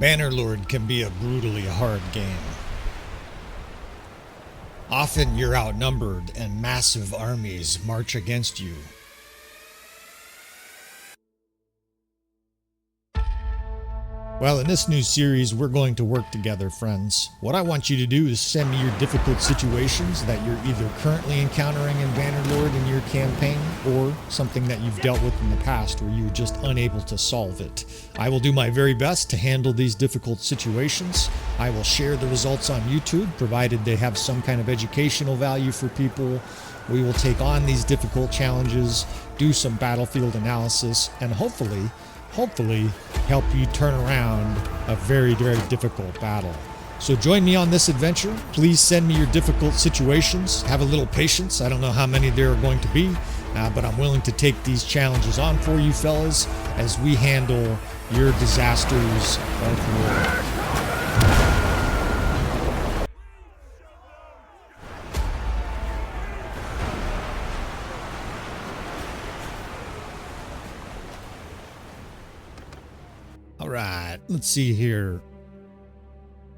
Bannerlord can be a brutally hard game. Often you're outnumbered and massive armies march against you. Well, in this new series, we're going to work together, friends. What I want you to do is send me your difficult situations that you're either currently encountering in Bannerlord in your campaign, or something that you've dealt with in the past where you're just unable to solve it. I will do my very best to handle these difficult situations. I will share the results on YouTube, provided they have some kind of educational value for people. We will take on these difficult challenges, do some battlefield analysis, and hopefully help you turn around a very, very difficult battle. So join me on this adventure. Please send me your difficult situations. Have a little patience. I don't know how many there are going to be, but I'm willing to take these challenges on for you fellas as we handle your disasters of war. Alright, let's see here.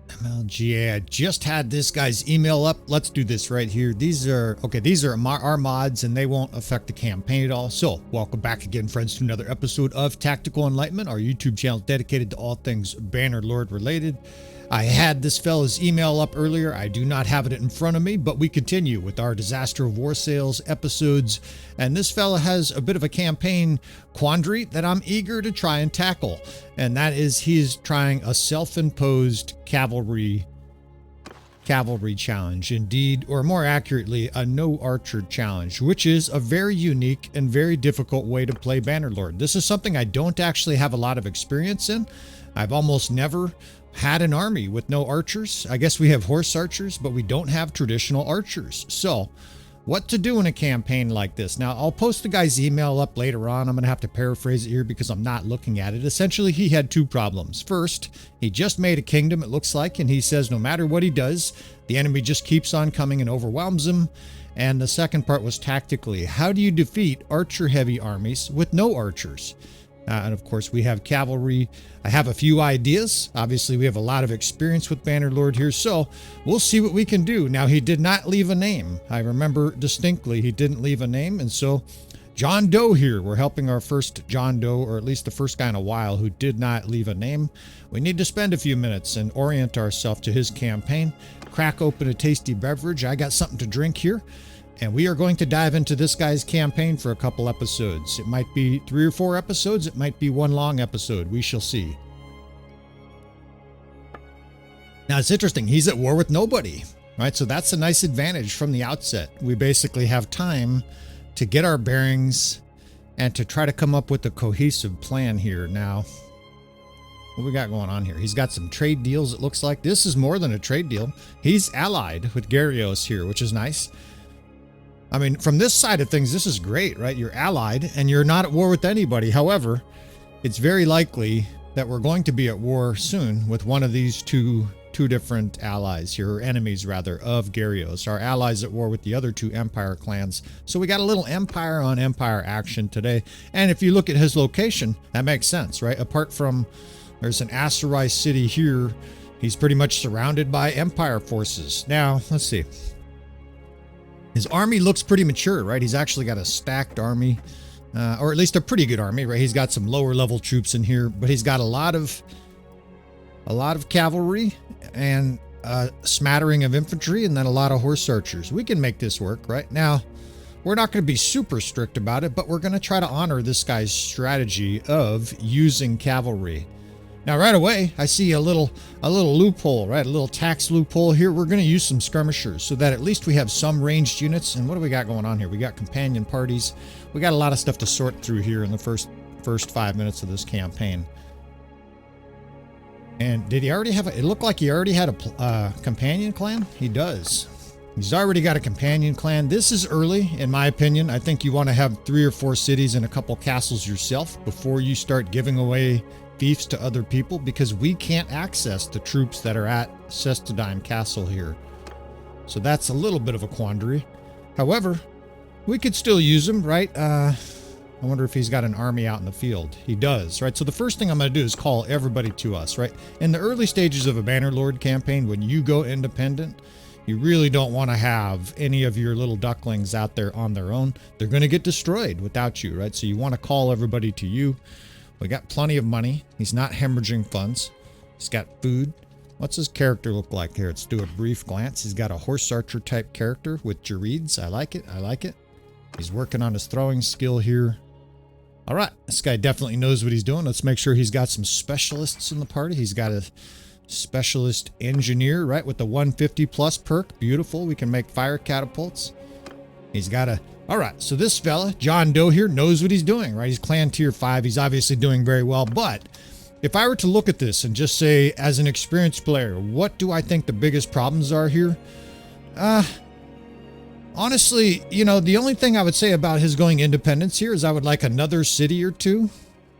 MLGA, I just had this guy's email up. Let's do this right here. These are our mods, and they won't affect the campaign at all. So, welcome back again, friends, to another episode of Tactical Enlightenment, our YouTube channel dedicated to all things Bannerlord related. I had this fella's email up earlier. I do not have it in front of me, but we continue with our Disaster of War Sales episodes. And this fella has a bit of a campaign quandary that I'm eager to try and tackle. And that is, he is trying a self-imposed cavalry challenge, indeed, or more accurately, a no archer challenge, which is a very unique and very difficult way to play Bannerlord. This is something I don't actually have a lot of experience in. I've almost never had an army with no archers. I guess we have horse archers, but we don't have traditional archers. So what to do in a campaign like this? Now, I'll post the guy's email up later on. I'm going to have to paraphrase it here because I'm not looking at it. Essentially, he had two problems. First, he just made a kingdom, it looks like, and he says no matter what he does, the enemy just keeps on coming and overwhelms him. And the second part was tactically. How do you defeat archer-heavy armies with no archers? And of course, we have cavalry. I have a few ideas. Obviously, we have a lot of experience with Bannerlord here, so we'll see what we can do. Now, he did not leave a name. I remember distinctly he didn't leave a name, and so John Doe here. We're helping our first John Doe, or at least the first guy in a while who did not leave a name. We need to spend a few minutes and orient ourselves to his campaign, crack open a tasty beverage. I got something to drink here. And we are going to dive into this guy's campaign for a couple episodes. It might be 3 or 4 episodes. It might be one long episode. We shall see. Now, it's interesting. He's at war with nobody, right? So that's a nice advantage from the outset. We basically have time to get our bearings and to try to come up with a cohesive plan here. Now, what we got going on here? He's got some trade deals, it looks like. This is more than a trade deal. He's allied with Garrison here, which is nice. I mean, from this side of things, this is great, right? You're allied and you're not at war with anybody. However, it's very likely that we're going to be at war soon with one of these two different allies here, or enemies rather, of Garrison. Our allies at war with the other 2 empire clans. So we got a little empire on empire action today. And if you look at his location, that makes sense, right? Apart from there's an ARCHERY city here, he's pretty much surrounded by empire forces. Now, let's see. His army looks pretty mature, right? He's actually got a stacked army, or at least a pretty good army, right? He's got some lower level troops in here, but he's got a lot of cavalry and a smattering of infantry, and then a lot of horse archers. We can make this work, right? Now, we're not going to be super strict about it, but we're going to try to honor this guy's strategy of using cavalry. Now, right away, I see a little loophole, right? A little tax loophole here. We're going to use some skirmishers so that at least we have some ranged units. And what do we got going on here? We got companion parties. We got a lot of stuff to sort through here in the first 5 minutes of this campaign. And did he already have it looked like he already had a companion clan? He does. He's already got a companion clan. This is early, in my opinion. I think you want to have 3 or 4 cities and a couple castles yourself before you start giving away fiefs to other people, because we can't access the troops that are at Cestodine Castle here. So that's a little bit of a quandary. However, we could still use them, right? I wonder if he's got an army out in the field. He does, right? So the first thing I'm going to do is call everybody to us, right? In the early stages of a Bannerlord campaign, when you go independent, you really don't want to have any of your little ducklings out there on their own. They're going to get destroyed without you, right? So you want to call everybody to you. We got plenty of money. He's not hemorrhaging funds. He's got food. What's his character look like here? Let's do a brief glance. He's got a horse archer type character with Jareeds. I like it. I like it. He's working on his throwing skill here. All right. This guy definitely knows what he's doing. Let's make sure he's got some specialists in the party. He's got a specialist engineer, right, with the 150 plus perk. Beautiful. We can make fire catapults. He's got a... All right. So this fella, John Doe here, knows what he's doing, right? He's clan tier 5. He's obviously doing very well, but... if I were to look at this and just say, as an experienced player, what do I think the biggest problems are here? Honestly, you know, the only thing I would say about his going independence here is I would like another city or two,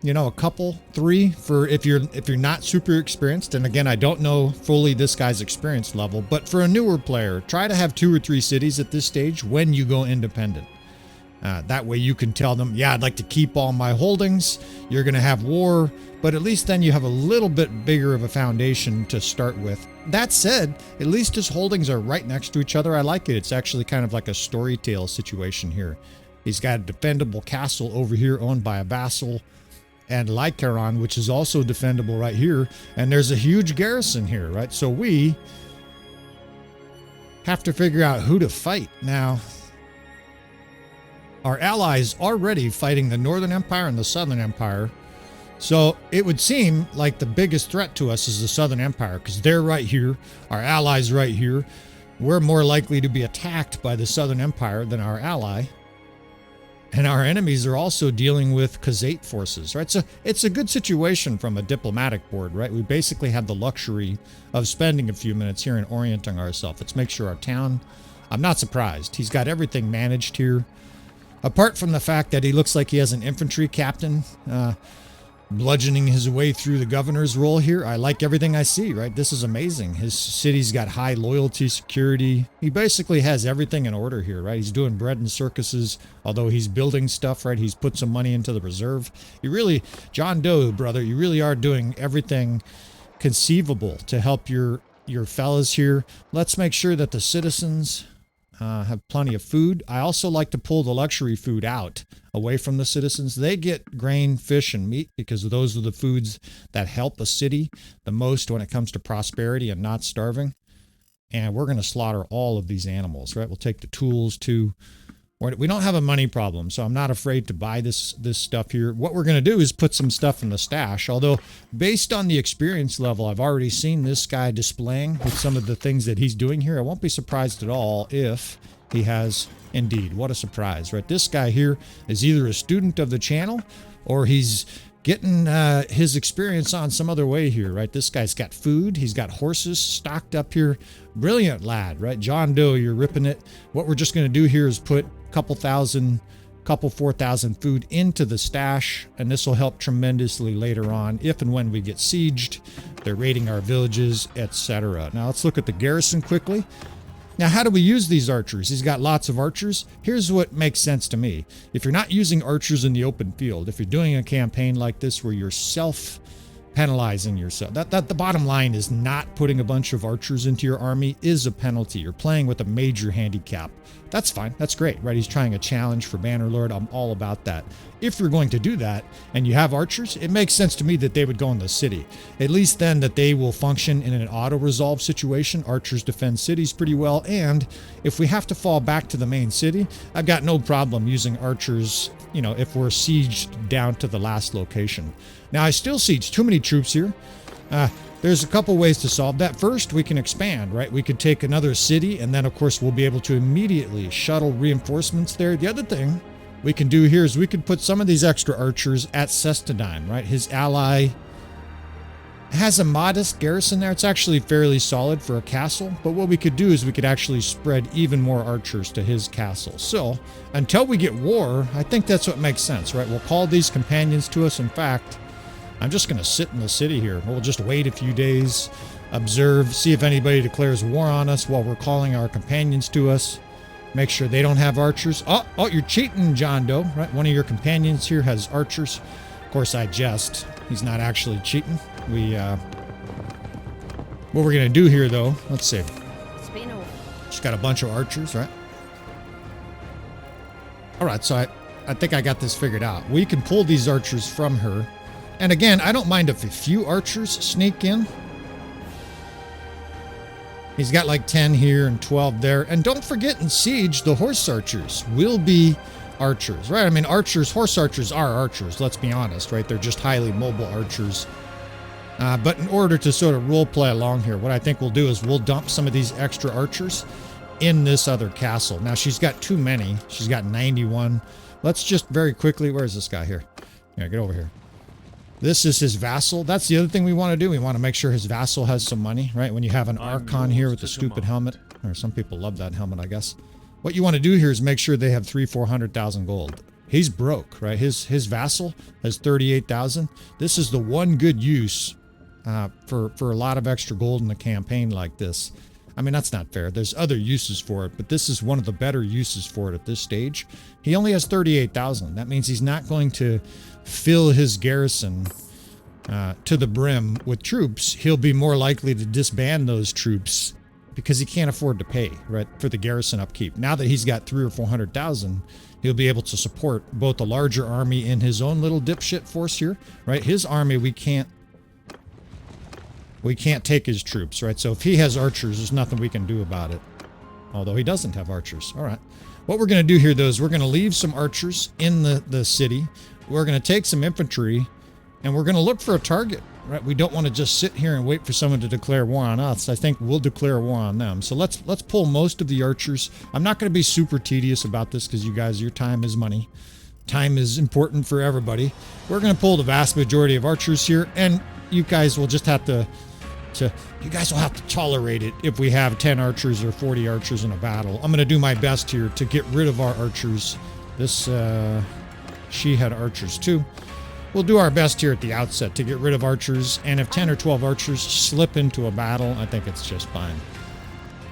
you know, a couple, 3 for if you're not super experienced. And again, I don't know fully this guy's experience level, but for a newer player, try to have 2 or 3 cities at this stage when you go independent. That way you can tell them, yeah, I'd like to keep all my holdings. You're going to have war, but at least then you have a little bit bigger of a foundation to start with. That said, at least his holdings are right next to each other. I like it. It's actually kind of like a story tale situation here. He's got a defendable castle over here owned by a vassal and Lycaron, which is also defendable right here. And there's a huge garrison here, right? So we have to figure out who to fight. Now, our allies already fighting the Northern Empire and the Southern Empire. So it would seem like the biggest threat to us is the Southern Empire because they're right here. Our allies right here. We're more likely to be attacked by the Southern Empire than our ally. And our enemies are also dealing with Khazate forces, right? So it's a good situation from a diplomatic board, right? We basically have the luxury of spending a few minutes here and orienting ourselves. Let's make sure our town... I'm not surprised. He's got everything managed here. Apart from the fact that he looks like he has an infantry captain bludgeoning his way through the governor's role here. I like everything I see, right? This is amazing. His city's got high loyalty, security. He basically has everything in order here, right? He's doing bread and circuses, although he's building stuff, right? He's put some money into the reserve. You really, John Doe, brother, you really are doing everything conceivable to help your fellas here. Let's make sure that the citizens... have plenty of food. I also like to pull the luxury food out away from the citizens. They get grain, fish, and meat because those are the foods that help a city the most when it comes to prosperity and not starving. And we're going to slaughter all of these animals, right? We'll take the tools too. We don't have a money problem, so I'm not afraid to buy this stuff here. What we're going to do is put some stuff in the stash, although based on the experience level I've already seen this guy displaying with some of the things that he's doing here, I won't be surprised at all if he has, indeed, what a surprise, right? This guy here is either a student of the channel or he's getting his experience on some other way here, right? This guy's got food. He's got horses stocked up here. Brilliant lad, right? John Doe, you're ripping it. What we're just going to do here is put couple 4,000 food into the stash, and this will help tremendously later on if and when we get sieged. They're raiding our villages, etc. Now let's look at the garrison quickly. Now, how do we use these archers? He's got lots of archers. Here's what makes sense to me. If you're not using archers in the open field, if you're doing a campaign like this where you're penalizing yourself, that the bottom line is not putting a bunch of archers into your army is a penalty. You're playing with a major handicap. That's fine. That's great, right? He's trying a challenge for Bannerlord. I'm all about that. If you're going to do that and you have archers, it makes sense to me that they would go in the city. At least then that they will function in an auto-resolve situation. Archers defend cities pretty well. And if we have to fall back to the main city, I've got no problem using archers, you know, if we're sieged down to the last location. Now, I still siege too many troops here. There's a couple ways to solve that. First, we can expand, right? We could take another city, and then, of course, we'll be able to immediately shuttle reinforcements there. The other thing we can do here is we could put some of these extra archers at Cestadine, right? His ally has a modest garrison there. It's actually fairly solid for a castle, but what we could do is we could actually spread even more archers to his castle. So, until we get war, I think that's what makes sense, right? We'll call these companions to us. In fact, I'm just going to sit in the city here. We'll just wait a few days, observe, see if anybody declares war on us while we're calling our companions to us. Make sure they don't have archers. Oh, you're cheating, John Doe, right? One of your companions here has archers. Of course, I jest. He's not actually cheating. What we're going to do here, though, let's see. She's got a bunch of archers, right? All right, so I think I got this figured out. We can pull these archers from her. And again, I don't mind if a few archers sneak in. He's got like 10 here and 12 there. And don't forget, in Siege, the horse archers will be archers, right? I mean, horse archers are archers, let's be honest, right? They're just highly mobile archers. But in order to sort of role play along here, what I think we'll do is we'll dump some of these extra archers in this other castle. Now, she's got too many. She's got 91. Let's just very quickly, where's this guy here? Yeah, get over here. This is his vassal. That's the other thing we want to do. We want to make sure his vassal has some money, right? When you have an Archon here with the stupid helmet, or some people love that helmet, I guess. What you want to do here is make sure they have 400,000 gold. He's broke, right? His vassal has 38,000. This is the one good use for a lot of extra gold in a campaign like this. I mean, that's not fair. There's other uses for it, but this is one of the better uses for it at this stage. He only has 38,000. That means he's not going to fill his garrison to the brim with troops. He'll be more likely to disband those troops because he can't afford to pay, right, for the garrison upkeep. Now that he's got 300,000 or 400,000, he'll be able to support both a larger army in his own little dipshit force here, right? His army, we can't take his troops, right? So if he has archers, there's nothing we can do about it. Although he doesn't have archers. All right. What we're going to do here, though, is we're going to leave some archers in the city. We're going to take some infantry, and we're going to look for a target, right? We don't want to just sit here and wait for someone to declare war on us. I think we'll declare war on them. So let's pull most of the archers. I'm not going to be super tedious about this because you guys, your time is money. Time is important for everybody. We're going to pull the vast majority of archers here, and you guys will just have to tolerate it if we have 10 archers or 40 archers in a battle. I'm going to do my best here to get rid of our archers. This, she had archers too. We'll do our best here at the outset to get rid of archers, and if 10 or 12 archers slip into a battle, I think it's just fine.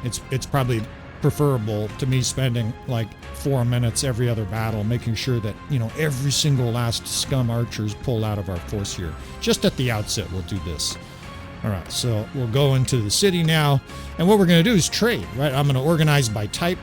It's probably preferable to me spending like 4 minutes every other battle making sure that, you know, every single last scum archers pull out of our force here. Just at the outset, we'll do this. All right, so we'll go into the city now, and what we're going to do is trade, right? I'm going to organize by type.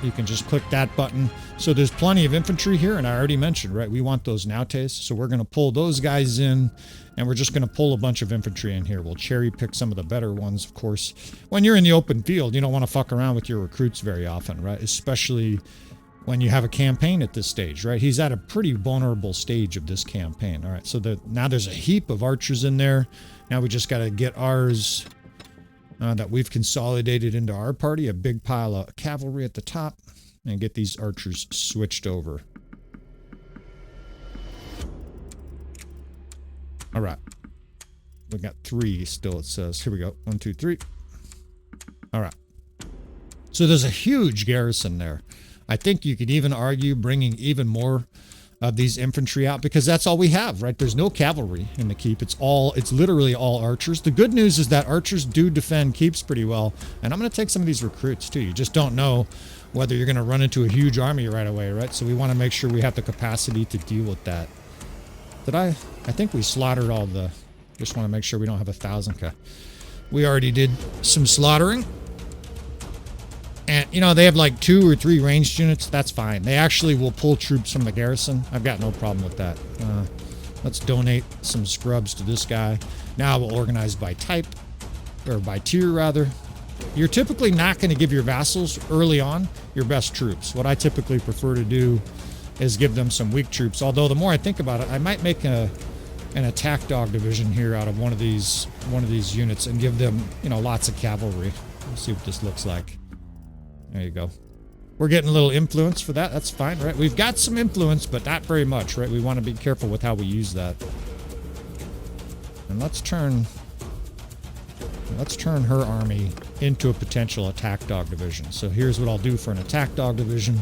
You can just click that button. So there's plenty of infantry here, and I already mentioned, right, we want those nautes, so we're going to pull those guys in, and we're just going to pull a bunch of infantry in here. We'll cherry pick some of the better ones, of course. When you're in the open field, you don't want to fuck around with your recruits very often, right? Especially when you have a campaign at this stage, right? He's at a pretty vulnerable stage of this campaign. All right, so now there's a heap of archers in there. Now we just got to get ours that we've consolidated into our party, a big pile of cavalry at the top, and get these archers switched over. All right. We got 3 still, it says. Here we go. 1, 2, 3. All right. So there's a huge garrison there. I think you could even argue bringing even more of these infantry out, because that's all we have, right? There's no cavalry in the keep. It's literally all archers. The good news is that archers do defend keeps pretty well, and I'm going to take some of these recruits too. You just don't know whether you're going to run into a huge army right away, right? So we want to make sure we have the capacity to deal with that. I think we slaughtered all the, just want to make sure we don't have 1,000. Okay. We already did some slaughtering. And, you know, they have like 2 or 3 ranged units. That's fine. They actually will pull troops from the garrison. I've got no problem with that. Let's donate some scrubs to this guy. Now we'll organize by type, or by tier, rather. You're typically not going to give your vassals early on your best troops. What I typically prefer to do is give them some weak troops. Although the more I think about it, I might make an attack dog division here out of one of these units and give them, you know, lots of cavalry. Let's see what this looks like. There you go. We're getting a little influence for that. That's fine, right? We've got some influence, but not very much, right? We want to be careful with how we use that. And let's turn her army into a potential attack dog division. So here's what I'll do for an attack dog division.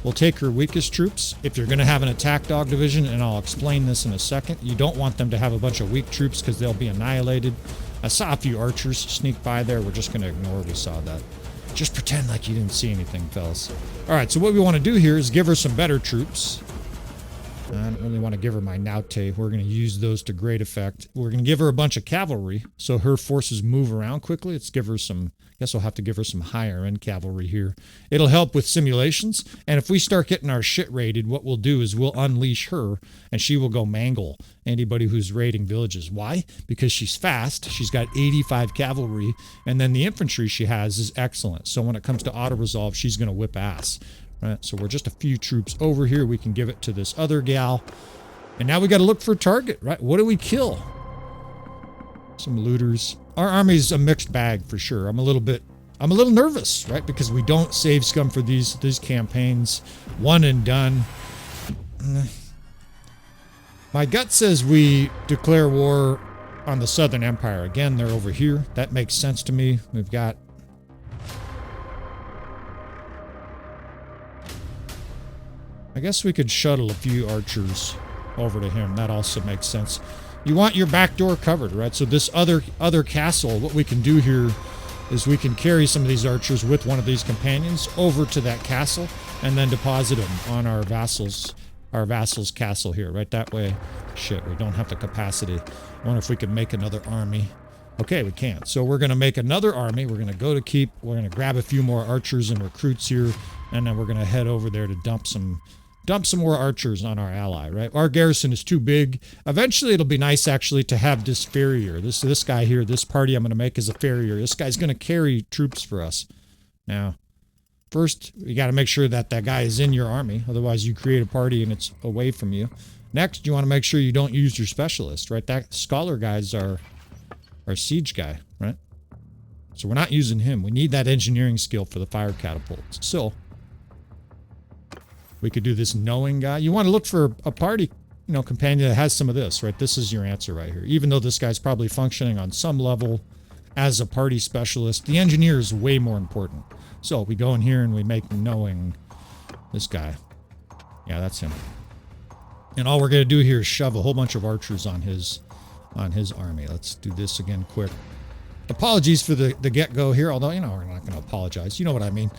We'll take her weakest troops. If you're going to have an attack dog division, and I'll explain this in a second, you don't want them to have a bunch of weak troops because they'll be annihilated. I saw a few archers sneak by there. We're just going to ignore we saw that. Just pretend like you didn't see anything, fellas. All right, so what we want to do here is give her some better troops. I don't really want to give her my Naute. We're going to use those to great effect. We're going to give her a bunch of cavalry, so her forces move around quickly. Let's give her some, I guess we'll have to give her some higher end cavalry here. It'll help with simulations, and if we start getting our shit raided, what we'll do is we'll unleash her, and she will go mangle anybody who's raiding villages. Why? Because she's fast. She's got 85 cavalry, and then the infantry she has is excellent. So when it comes to auto-resolve, she's going to whip ass. Right, so we're just a few troops over here. We can give it to this other gal. And now we got to look for a target, right? What do we kill? Some looters. Our army's a mixed bag for sure. I'm a little nervous, right? Because we don't save scum for these campaigns. One and done. My gut says we declare war on the Southern Empire. Again, they're over here. That makes sense to me. We've got I guess we could shuttle a few archers over to him. That also makes sense. You want your back door covered, right? So this other castle, what we can do here is we can carry some of these archers with one of these companions over to that castle and then deposit them on our vassal's castle here, right? That way, shit, we don't have the capacity. I wonder if we can make another army. Okay, we can't. So we're going to make another army. We're going to go to keep. We're going to grab a few more archers and recruits here, and then we're going to head over there to dump some more archers on our ally, right? Our garrison is too big. Eventually, it'll be nice, actually, to have this farrier. This guy here, this party I'm going to make is a farrier. This guy's going to carry troops for us. Now, first, you got to make sure that that guy is in your army. Otherwise, you create a party and it's away from you. Next, you want to make sure you don't use your specialist, right? That scholar guy's our siege guy, right? So we're not using him. We need that engineering skill for the fire catapults. So we could do this knowing guy. You want to look for a party, companion that has some of this, right? This is your answer right here. Even though this guy's probably functioning on some level as a party specialist, the engineer is way more important. So we go in here and we make knowing this guy. Yeah, that's him. And all we're going to do here is shove a whole bunch of archers on his army. Let's do this again quick. Apologies for the get-go here, although, we're not going to apologize. You know what I mean.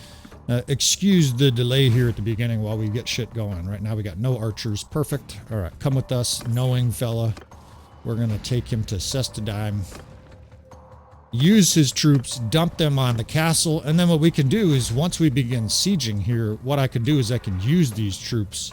Excuse the delay here at the beginning while we get shit going. Right now we got no archers. Perfect. All right, come with us, knowing fella. We're going to take him to Sestadime. Use his troops, dump them on the castle, and then what we can do is once we begin sieging here, what I can do is I can use these troops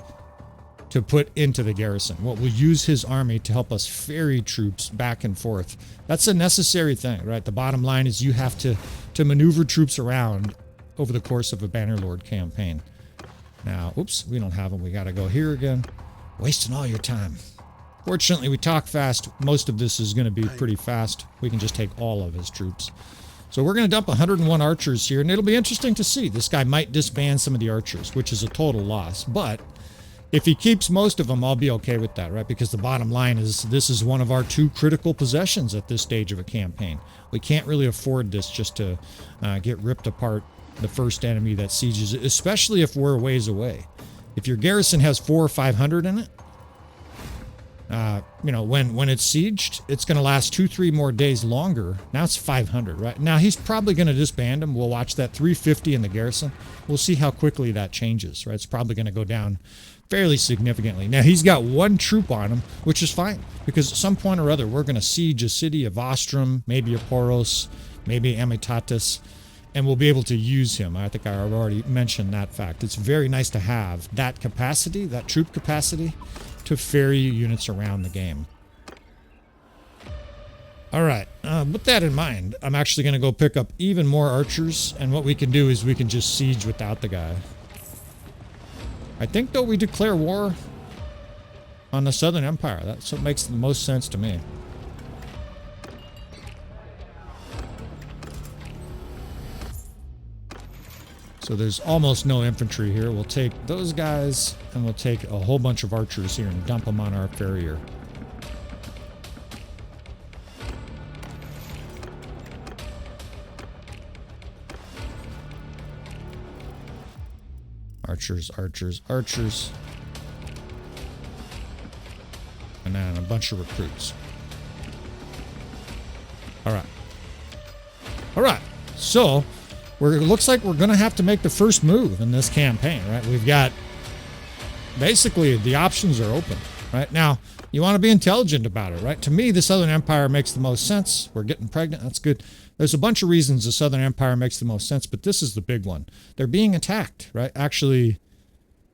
to put into the garrison. We'll use his army to help us ferry troops back and forth. That's a necessary thing, right? The bottom line is you have to maneuver troops around over the course of a Bannerlord campaign. Now, oops, we don't have them. We got to go here again. Wasting all your time. Fortunately, we talk fast. Most of this is going to be pretty fast. We can just take all of his troops. So we're going to dump 101 archers here, and it'll be interesting to see. This guy might disband some of the archers, which is a total loss. But if he keeps most of them, I'll be okay with that, right? Because the bottom line is this is one of our 2 critical possessions at this stage of a campaign. We can't really afford this just to get ripped apart the first enemy that sieges, especially if we're a ways away. If your garrison has 400 or 500 in it, when it's sieged, it's going to last 2-3 more days longer. Now it's 500, right? Now he's probably going to disband them. We'll watch that 350 in the garrison. We'll see how quickly that changes, right? It's probably going to go down fairly significantly. Now he's got 1 troop on him, which is fine, because at some point or other, we're going to siege a city of Ostrom, maybe a Poros, maybe Amitatis, and we'll be able to use him. I think I already mentioned that fact. It's very nice to have that capacity, that troop capacity, to ferry units around the game. All right, with that in mind, I'm actually going to go pick up even more archers, and what we can do is we can just siege without the guy. I think, though, we declare war on the Southern Empire. That's what makes the most sense to me. So there's almost no infantry here. We'll take those guys, and we'll take a whole bunch of archers here and dump them on our farrier. Archers, archers, archers. And then a bunch of recruits. All right. All right. So it looks like we're going to have to make the first move in this campaign, right? We've got basically the options are open, right? Now, you want to be intelligent about it, right? To me, the Southern Empire makes the most sense. We're getting pregnant. That's good. There's a bunch of reasons the Southern Empire makes the most sense, but this is the big one. They're being attacked, right? Actually,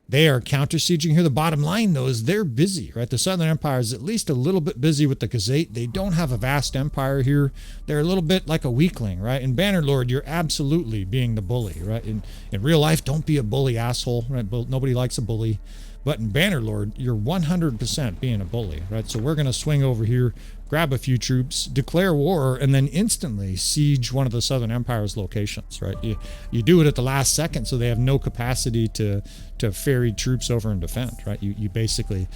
they are counter-sieging here. The bottom line, though, is they're busy, right? The Southern Empire is at least a little bit busy with the Gazette. They don't have a vast empire here. They're a little bit like a weakling, right? In Bannerlord, you're absolutely being the bully, right? In real life, don't be a bully asshole, right? Nobody likes a bully. But in Bannerlord, you're 100% being a bully, right? So we're going to swing over here, grab a few troops, declare war, and then instantly siege one of the Southern Empire's locations, right? You do it at the last second, so they have no capacity to ferry troops over and defend, right? You basically,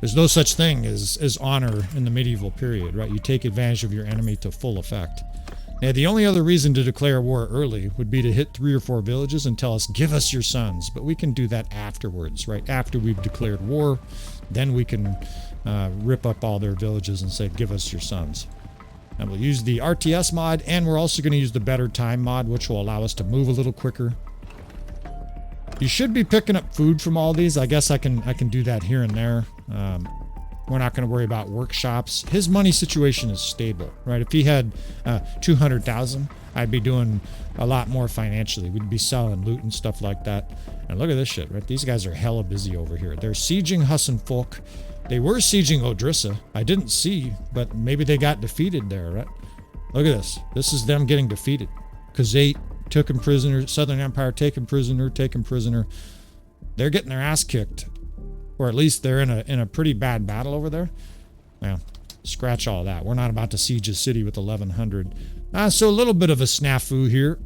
there's no such thing as honor in the medieval period, right? You take advantage of your enemy to full effect. Now, the only other reason to declare war early would be to hit 3 or 4 villages and tell us, give us your sons. But we can do that afterwards, right? After we've declared war, then we can rip up all their villages and say, give us your sons. And we'll use the RTS mod, and we're also going to use the better time mod, which will allow us to move a little quicker. You should be picking up food from all these. I guess I can do that here and there. We're not going to worry about workshops. His money situation is stable, right? If he had 200,000, I'd be doing a lot more financially. We'd be selling loot and stuff like that. And look at this shit, right? These guys are hella busy over here. They're sieging Hassenfolk. They were sieging Odrissa. I didn't see, but maybe they got defeated there, right? Look at this. This is them getting defeated. Khazate took him prisoner. Southern Empire taken prisoner. They're getting their ass kicked. Or at least they're in a pretty bad battle over there. Well, scratch all that. We're not about to siege a city with 1,100. So a little bit of a snafu here.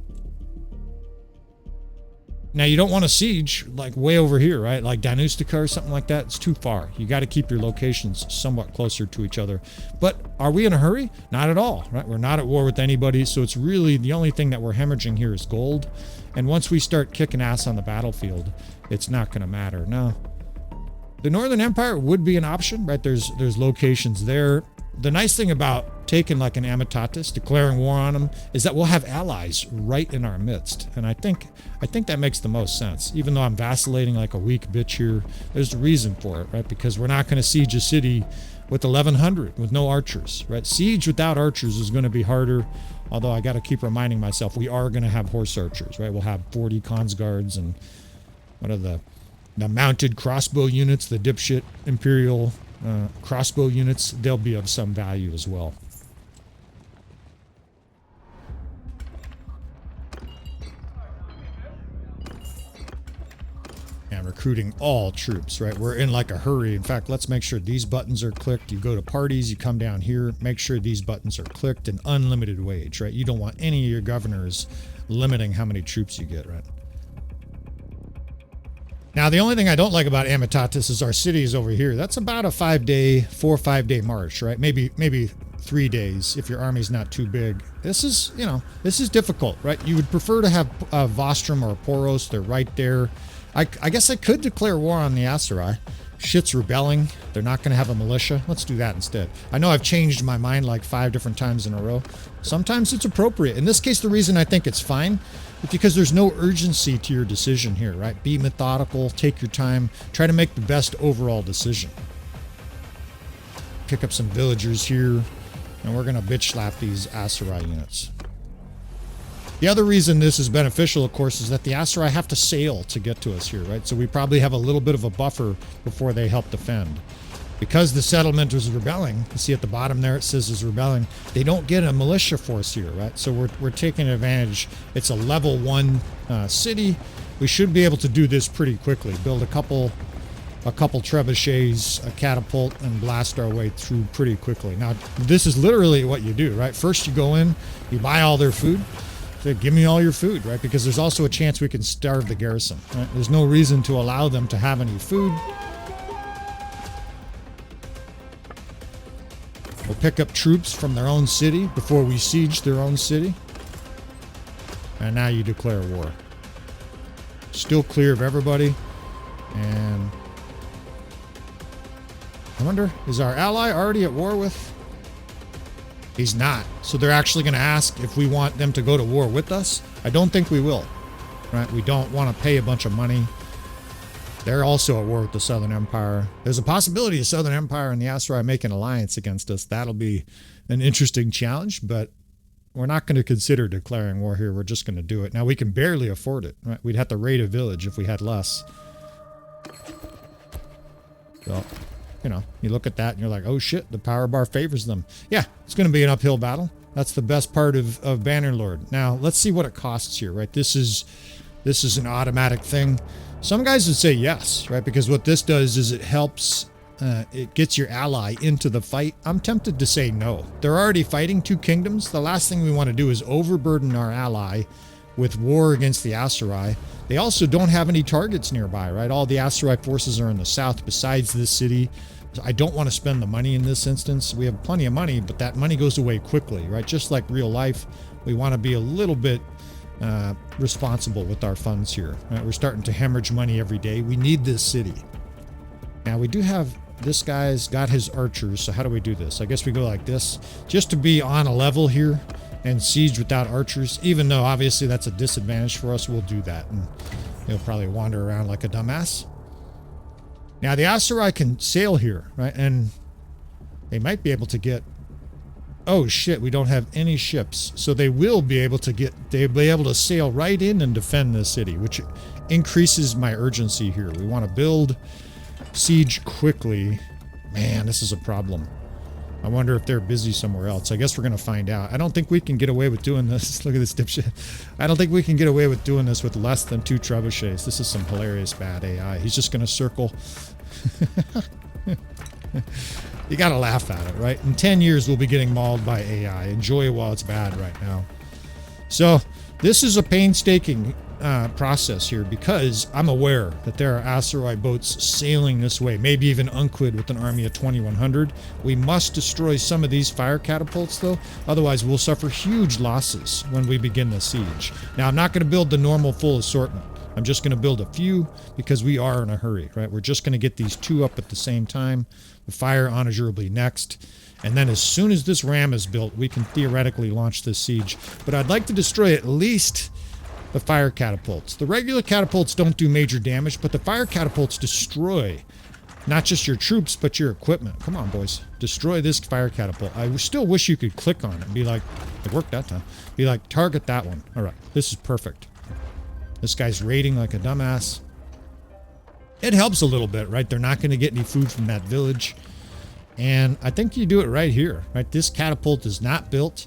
Now, you don't want to siege like way over here, right? Like Danustica or something like that. It's too far. You got to keep your locations somewhat closer to each other. But are we in a hurry? Not at all, right? We're not at war with anybody. So it's really the only thing that we're hemorrhaging here is gold. And once we start kicking ass on the battlefield, it's not going to matter. No. The Northern Empire would be an option, right? There's locations there. The nice thing about taking like an Amitatis, declaring war on them, is that we'll have allies right in our midst. And I think that makes the most sense. Even though I'm vacillating like a weak bitch here, there's a reason for it, right? Because we're not going to siege a city with 1,100, with no archers, right? Siege without archers is going to be harder. Although I got to keep reminding myself, we are going to have horse archers, right? We'll have 40 consguards and what are the mounted crossbow units, the dipshit Imperial crossbow units. They'll be of some value as well. And recruiting all troops, right? We're in like a hurry. In fact, let's make sure these buttons are clicked. You go to parties, you come down here, make sure these buttons are clicked, and unlimited wage, right? You don't want any of your governors limiting how many troops you get, right? Now, the only thing I don't like about Amitatis is our city is over here. That's about a 4 or 5 day march, right? Maybe 3 days if your army's not too big. This is, this is difficult, right? You would prefer to have Vostrum or Poros. They're right there. I guess I could declare war on the ARCHERY. Shit's rebelling. They're not going to have a militia. Let's do that instead. I know I've changed my mind like 5 different times in a row. Sometimes it's appropriate. In this case, the reason I think it's fine is because there's no urgency to your decision here, right? Be methodical, take your time, try to make the best overall decision. Pick up some villagers here, and we're going to bitch slap these ARCHERY units. The other reason this is beneficial, of course, is that the ARCHERY have to sail to get to us here, right? So we probably have a little bit of a buffer before they help defend. Because the settlement is rebelling, you see at the bottom there it says is rebelling, they don't get a militia force here, right? So we're taking advantage. It's a level 1 city. We should be able to do this pretty quickly. Build a couple trebuchets, a catapult, and blast our way through pretty quickly. Now, this is literally what you do, right? First you go in, you buy all their food. Say, give me all your food, right? Because there's also a chance we can starve the garrison, right? There's no reason to allow them to have any food. We'll pick up troops from their own city before we siege their own city. And now you declare war. Still clear of everybody. And I wonder, is our ally already at war with? He's not. So they're actually going to ask if we want them to go to war with us. I don't think we will. Right? We don't want to pay a bunch of money. They're also at war with the Southern Empire. There's a possibility the Southern Empire and the ARCHERY make an alliance against us. That'll be an interesting challenge, but we're not going to consider declaring war here. We're just going to do it. Now, we can barely afford it. Right? We'd have to raid a village if we had less. So, you know, you look at that and you're like, oh shit, the power bar favors them. Yeah, it's going to be an uphill battle. That's the best part of Bannerlord. Now, let's see what it costs here, right? This is an automatic thing. Some guys would say yes, right? Because what this does is it helps, it gets your ally into the fight. I'm tempted to say no. They're already fighting two kingdoms. The last thing we want to do is overburden our ally with war against the ARCHERY. They also don't have any targets nearby, right? All the ARCHERY forces are in the south besides this city. So I don't want to spend the money in this instance. We have plenty of money, but that money goes away quickly, right? Just like real life, we want to be a little bit responsible with our funds here. Right? We're starting to hemorrhage money every day. We need this city. Now we do have, this guy's got his archers. So how do we do this? I guess we go like this, just to be on a level here and siege without archers, even though obviously that's a disadvantage for us. We'll do that, and he'll probably wander around like a dumbass. Now the ARCHERY can sail here, right? And they might be able to get, oh shit, we don't have any ships. So they will be able to get, they'll be able to sail right in and defend this city, which increases my urgency here. We want to build siege quickly. Man, this is a problem. I wonder if they're busy somewhere else. I guess we're going to find out. I don't think we can get away with doing this. Look at this dipshit. I don't think we can get away with doing this with less than 2 trebuchets. This is some hilarious bad AI. He's just going to circle. You got to laugh at it, right? In 10 years, we'll be getting mauled by AI. Enjoy it while it's bad right now. So this is a painstaking process here, because I'm aware that there are ARCHERY boats sailing this way, maybe even Unquid with an army of 2,100. We must destroy some of these fire catapults though, otherwise we'll suffer huge losses when we begin the siege. Now I'm not going to build the normal full assortment. I'm just going to build a few because we are in a hurry, right? We're just going to get these 2 up at the same time, the fire honorably next. And then as soon as this ram is built, we can theoretically launch this siege. But I'd like to destroy at least the fire catapults. The regular catapults don't do major damage, but the fire catapults destroy not just your troops, but your equipment. Come on, boys. Destroy this fire catapult. I still wish you could click on it and be like, it worked that time. Be like, target that one. All right, this is perfect. This guy's raiding like a dumbass. It helps a little bit, right? They're not going to get any food from that village. And I think you do it right here, right? This catapult is not built.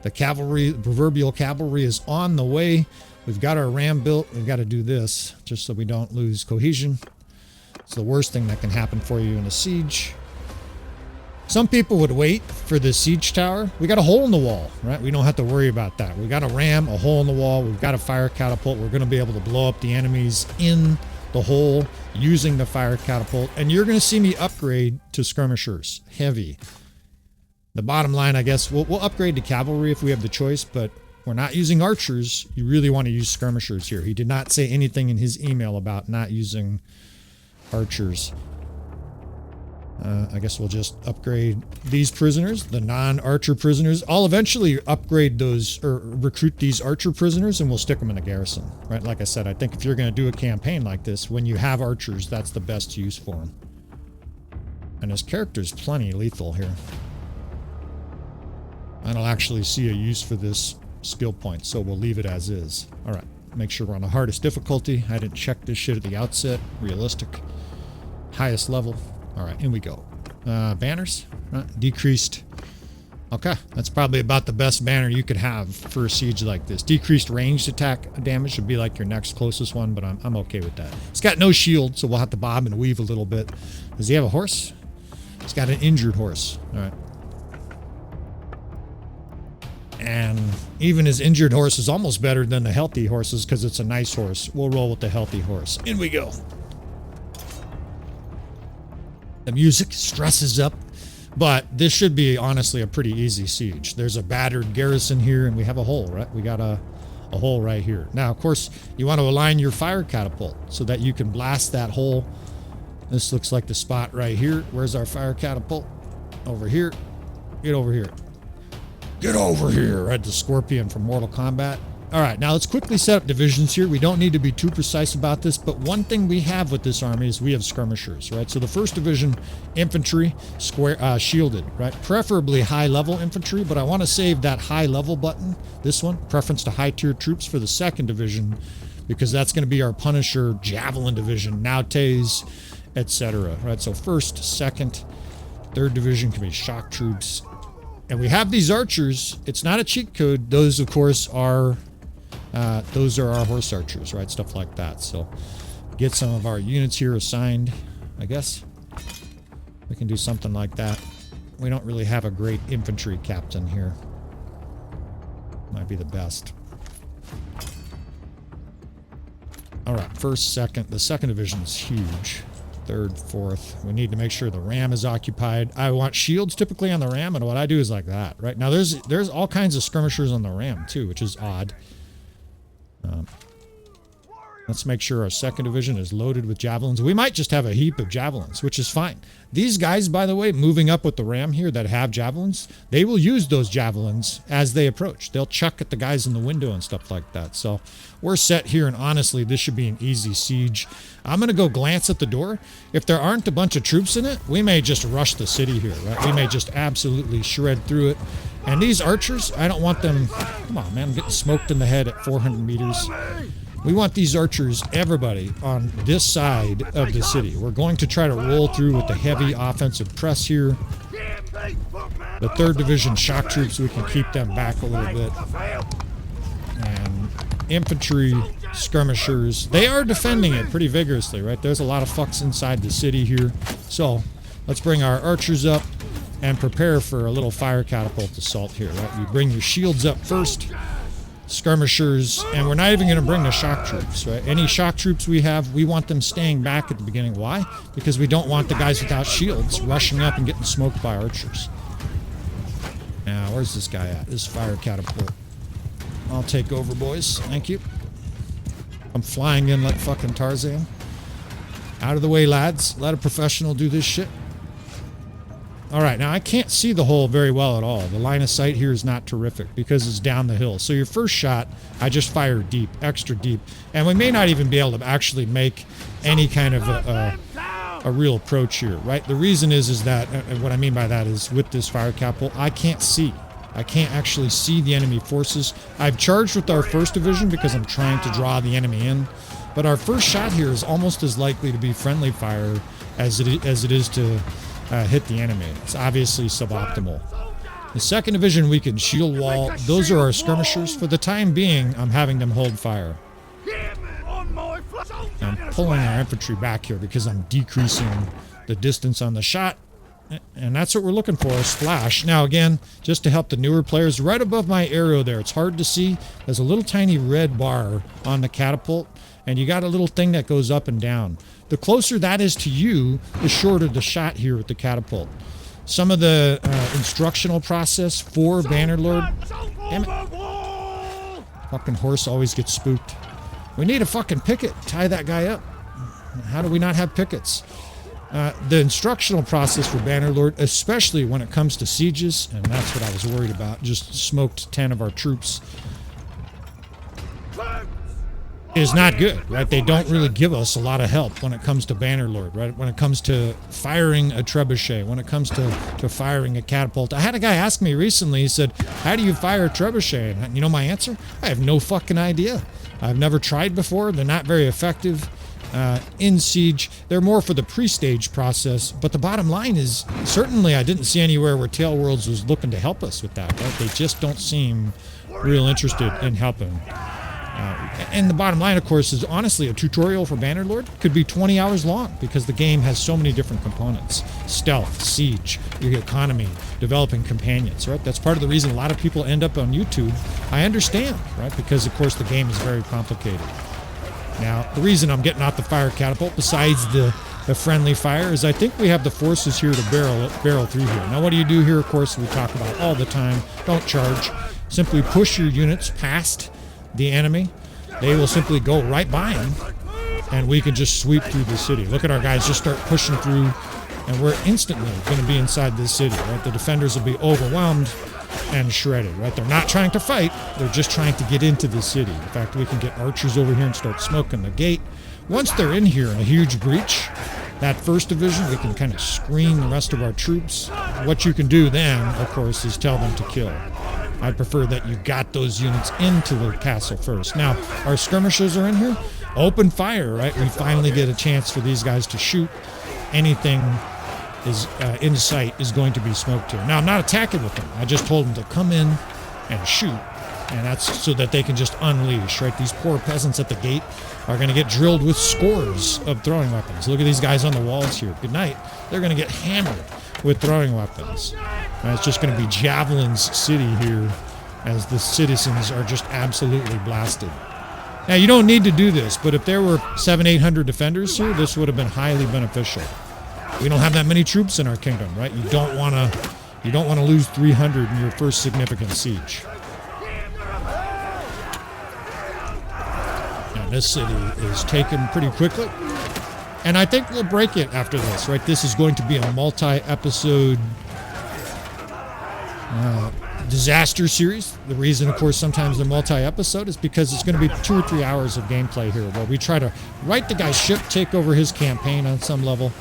The cavalry, the proverbial cavalry, is on the way. We've got our ram built. We've got to do this just so we don't lose cohesion. It's the worst thing that can happen for you in a siege. Some people would wait for the siege tower. We got a hole in the wall, right? We don't have to worry about that. We got a ram, a hole in the wall. We've got a fire catapult. We're going to be able to blow up the enemies in the hole using the fire catapult. And you're going to see me upgrade to skirmishers. Heavy. The bottom line, I guess, we'll upgrade to cavalry if we have the choice, but we're not using archers. You really want to use skirmishers here. He did not say anything in his email about not using archers. I guess we'll just upgrade these prisoners, the non-archer prisoners. I'll eventually upgrade those, or recruit these archer prisoners, and we'll stick them in the garrison, right? Like I said, I think if you're going to do a campaign like this, when you have archers, that's the best use for them. And his character's plenty lethal here. I don't actually see a use for this skill point, so we'll leave it as is. All right, make sure we're on the hardest difficulty. I didn't check this shit at the outset. Realistic. Highest level. All right, in we go. Banners, right? Decreased. Okay, that's probably about the best banner you could have for a siege like this. Decreased ranged attack damage would be like your next closest one, but I'm okay with that. It's got no shield, so we'll have to bob and weave a little bit. Does he have a horse? He's got an injured horse. All right. And even his injured horse is almost better than the healthy horses because it's a nice horse. We'll roll with the healthy horse. In we go. The music stresses up, but this should be honestly a pretty easy siege. There's a battered garrison here, and we have a hole, right? We got a hole right here. Now, of course, you want to align your fire catapult so that you can blast that hole. This looks like the spot right here. Where's our fire catapult? Over here. Get over here. Get over here, right? The Scorpion from Mortal Kombat. All right, now let's quickly set up divisions here. We don't need to be too precise about this, but one thing we have with this army is we have skirmishers, right? So the first division, infantry, shielded, right? Preferably high-level infantry, but I want to save that high-level button, this one, preference to high-tier troops for the second division, because that's going to be our Punisher, Javelin division, Nautes, etc., right? So first, second, third division can be shock troops. And we have these archers. It's not a cheat code. Those, of course, are... those are our horse archers, right? Stuff like that. So get some of our units here assigned, I guess. We can do something like that. We don't really have a great infantry captain here. Might be the best. All right, first, second. The second division is huge. Third, fourth. We need to make sure the ram is occupied. I want shields typically on the ram, and what I do is like that, right? Now, there's all kinds of skirmishers on the ram, too, which is odd. Let's make sure our second division is loaded with javelins. We might just have a heap of javelins, which is fine. These guys, by the way, moving up with the ram here that have javelins, they will use those javelins as they approach. They'll chuck at the guys in the window and stuff like that. So we're set here, and honestly, this should be an easy siege. I'm going to go glance at the door. If there aren't a bunch of troops in it, we may just rush the city here, right? We may just absolutely shred through it. And these archers, I don't want them... Come on, man, I'm getting smoked in the head at 400 meters. We want these archers, everybody, on this side of the city. We're going to try to roll through with the heavy offensive press here. The third division shock troops, we can keep them back a little bit. And infantry, skirmishers, they are defending it pretty vigorously, right? There's a lot of fucks inside the city here. So let's bring our archers up and prepare for a little fire catapult assault here, right? You bring your shields up first. Skirmishers, and we're not even going to bring the shock troops, right? Any shock troops we have, we want them staying back at the beginning. Why? Because we don't want the guys without shields rushing up and getting smoked by archers. Now, where's this guy at? This fire catapult. I'll take over, boys. Thank you. I'm flying in like fucking Tarzan. Out of the way, lads. Let a professional do this shit. All right, now I can't see the hole very well at all. The line of sight here is not terrific because it's down the hill. So your first shot, I just fire deep, extra deep. And we may not even be able to actually make any kind of a real approach here, right? The reason is that, what I mean by that is with this fire catapult, I can't see. I can't actually see the enemy forces. I've charged with our first division because I'm trying to draw the enemy in. But our first shot here is almost as likely to be friendly fire as it is to... hit the enemy. It's obviously suboptimal. The second division, we can shield wall. Those are our skirmishers. For the time being, I'm having them hold fire. I'm pulling our infantry back here because I'm decreasing the distance on the shot. And that's what we're looking for, a splash. Now again, just to help the newer players, right above my arrow there, it's hard to see. There's a little tiny red bar on the catapult, and you got a little thing that goes up and down. The closer that is to you, the shorter the shot here with the catapult. Some of the instructional process for Bannerlord... Damn it. Fucking horse always gets spooked. We need a fucking picket. Tie that guy up. How do we not have pickets? The instructional process for Bannerlord, especially when it comes to sieges, and that's what I was worried about, just smoked 10 of our troops, is not good, right? They don't really give us a lot of help when it comes to Bannerlord, right? When it comes to firing a trebuchet, when it comes to firing a catapult. I had a guy ask me recently, he said, how do you fire a trebuchet? And you know my answer? I have no fucking idea. I've never tried before. They're not very effective. In siege, they're more for the pre-stage process, but the bottom line is, certainly I didn't see anywhere where Tail Worlds was looking to help us with that, right? They just don't seem real interested in helping. And the bottom line, of course, is honestly a tutorial for Bannerlord could be 20 hours long because the game has so many different components. Stealth, siege, your economy, developing companions, right? That's part of the reason a lot of people end up on YouTube. I understand, right? Because, of course, the game is very complicated. Now, the reason I'm getting out the fire catapult, besides the friendly fire, is I think we have the forces here to barrel through here. Now, what do you do here? Of course, we talk about all the time. Don't charge. Simply push your units past the enemy. They will simply go right by them, and we can just sweep through the city. Look at our guys just start pushing through, and we're instantly going to be inside this city, right? The defenders will be overwhelmed. and shredded, right? They're not trying to fight. They're just trying to get into the city. In fact, we can get archers over here and start smoking the gate. Once they're in here in a huge breach, that first division, we can kind of screen the rest of our troops. What you can do then, of course, is tell them to kill. I prefer that you got those units into the castle first. Now, our skirmishers are in here. Open fire, right? We finally get a chance for these guys to shoot. Anything is in sight is going to be smoked here. Now, I'm not attacking with them. I just told them to come in and shoot. And that's so that they can just unleash, right? These poor peasants at the gate are going to get drilled with scores of throwing weapons. Look at these guys on the walls here. Good night. They're going to get hammered with throwing weapons. And it's just going to be Javelin's city here as the citizens are just absolutely blasted. Now, you don't need to do this, but if there were 700-800 defenders here, this would have been highly beneficial. We don't have that many troops in our kingdom, right? You don't want to lose 300 in your first significant siege. This city is taken pretty quickly, and I think we'll break it after this, right? This is going to be a multi-episode disaster series. The reason, of course, sometimes they're multi-episode is because it's going to be 2 or 3 hours of gameplay here where we try to right the guy's ship, take over his campaign on some level,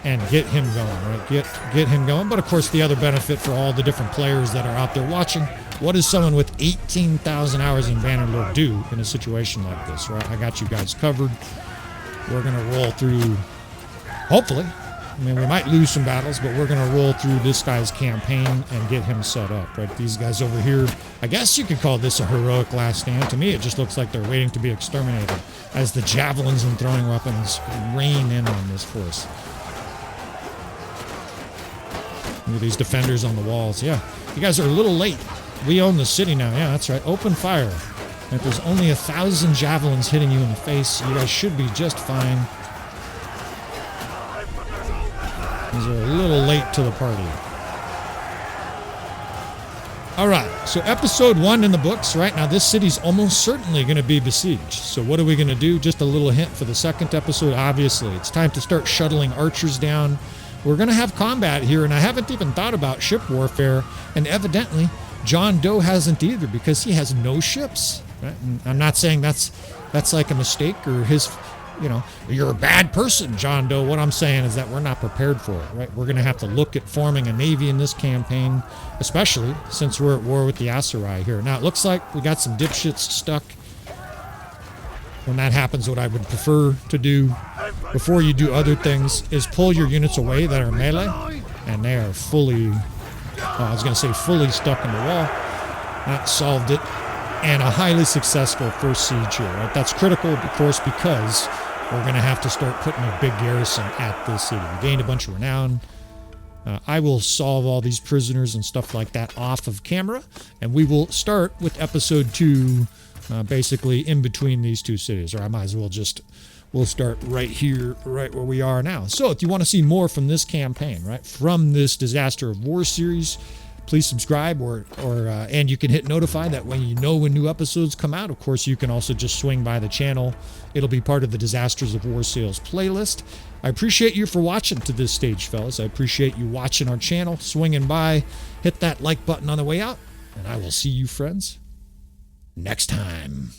and get him going, right? Get him going. But, of course, the other benefit for all the different players that are out there watching, what does someone with 18,000 hours in Bannerlord do in a situation like this, right? I got you guys covered. We're going to roll through, hopefully. I mean, we might lose some battles, but we're going to roll through this guy's campaign and get him set up, right? These guys over here, I guess you could call this a heroic last stand. To me, it just looks like they're waiting to be exterminated as the javelins and throwing weapons rain in on this force. Look at these defenders on the walls. Yeah, you guys are a little late. We own the city now. Yeah, that's right. Open fire. If there's only 1,000 javelins hitting you in the face, you guys should be just fine. These are a little late to the party. All right, so episode 1 in the books. Right now, this city's almost certainly going to be besieged. So what are we going to do? Just a little hint for the second episode. Obviously, it's time to start shuttling archers down. We're going to have combat here, and I haven't even thought about ship warfare, and evidently John Doe hasn't either because he has no ships. Right? And I'm not saying that's like a mistake or his, you're a bad person, John Doe. What I'm saying is that we're not prepared for it, right? We're going to have to look at forming a navy in this campaign, especially since we're at war with the ARCHERY here. Now, it looks like we got some dipshits stuck. When that happens, what I would prefer to do before you do other things is pull your units away that are melee, and they are fully, fully stuck in the wall. That solved it, and a highly successful first siege here. Right? That's critical, of course, because we're going to have to start putting a big garrison at this city. We gained a bunch of renown. I will solve all these prisoners and stuff like that off of camera, and we will start with episode 2. Basically in between these two cities, or I might as well we'll start right here, right where we are now. So if you want to see more from this campaign, right, from this Disaster of War series, please subscribe and you can hit notify that when when new episodes come out. Of course, you can also just swing by the channel. It'll be part of the Disasters of War sales playlist. I appreciate you for watching to this stage, fellas. I appreciate you watching our channel, swinging by. Hit that like button on the way out, and I will see you, friends, next time.